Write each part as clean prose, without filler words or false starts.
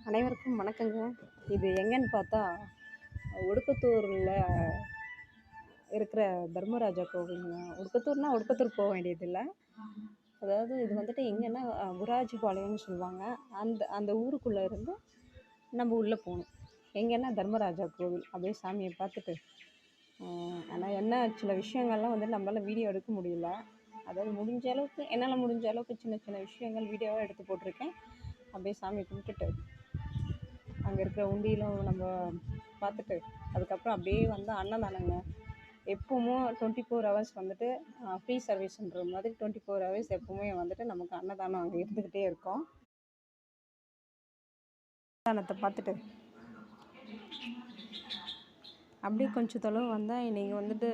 அனைவருக்கும் வணக்கங்க. இது எங்கேன்னு பார்த்தா, ஒடுக்கத்தூர்ல இருக்கிற தர்மராஜா கோவிலுங்க. ஒடுக்கத்தூர்னா ஒடுக்கத்தூர் போக வேண்டியதில்ல. அதாவது இது வந்துட்டு எங்கன்னா, புராஜிபாளையம்னு சொல்லுவாங்க. அந்த அந்த ஊருக்குள்ள இருந்து நம்ம உள்ள போணும். எங்கன்னா தர்மராஜா கோவில். அப்படியே சாமிய பார்த்துட்டு, ஆனா என்ன சில விஷயங்கள்லாம் வந்து நம்மளால வீடியோ எடுக்க முடியல. அதாவது முடிஞ்ச அளவுக்கு என்னால முடிஞ்ச அளவுக்கு சின்ன சின்ன விஷயங்கள் வீடியோவா எடுத்து போட்டிருக்கேன். அப்படியே சாமி கும்பிட்டுட்டு அங்கே இருக்கிற உண்டியலும் நம்ம பார்த்துட்டு அதுக்கப்புறம் அப்படியே வந்து அன்னதானங்க எப்பவுமே 24 ஹவர்ஸ் வந்துட்டு ஃப்ரீ சர்வீஸ்ன்ற மாதிரி 24 ஹவர்ஸ் எப்பவுமே வந்துட்டு நமக்கு அன்னதானம் அங்கே இருந்துக்கிட்டே இருக்கும். அன்னதானத்தை பார்த்துட்டு அப்படியே கொஞ்சம் தொலைவு வந்தால் நீங்கள் வந்துட்டு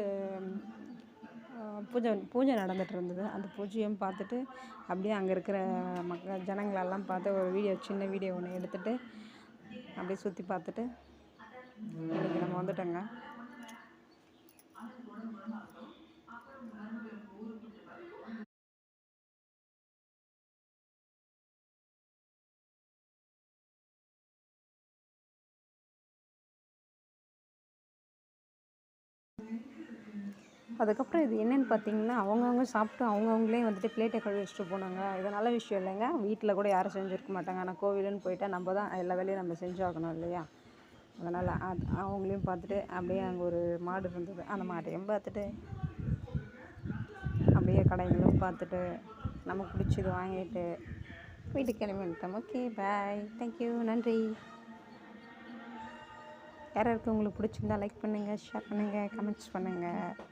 பூஜை பூஜை நடந்துகிட்டு இருந்தது. அந்த பூஜையும் பார்த்துட்டு அப்படியே அங்கே இருக்கிற ஜனங்களெல்லாம் பார்த்து ஒரு சின்ன வீடியோ ஒன்று எடுத்துகிட்டு அப்படியே சுற்றி பார்த்துட்டு இன்றைக்கி நம்ம வந்துட்டோங்க. அதுக்கப்புறம் இது என்னென்னு பார்த்தீங்கன்னா, அவங்கவுங்க சாப்பிட்டு அவங்கவுங்களே வந்துட்டு பிளேட்டை கழுவி வச்சுட்டு போனாங்க. இது நல்ல விஷயம் இல்லைங்க. வீட்டில் கூட யாரும் செஞ்சுருக்க மாட்டாங்க. ஆனால் கோவிலுன்னு போயிட்டா நம்ம தான் எல்லா வேலையும் நம்ம செஞ்சாகணும் இல்லையா? அதனால் அவங்களையும் பார்த்துட்டு அப்படியே அங்கே ஒரு மாடு இருந்தது. அந்த மாட்டையும் பார்த்துட்டு அப்படியே கடைகளும் பார்த்துட்டு நமக்கு பிடிச்சது வாங்கிட்டு வீட்டுக்கு கிளம்பி வந்துட்டோம். ஓகே, பாய், தேங்க்யூ, நன்றி. யாராருக்கு உங்களுக்கு பிடிச்சிருந்தா லைக் பண்ணுங்கள், ஷேர் பண்ணுங்கள், கமெண்ட்ஸ் பண்ணுங்கள்.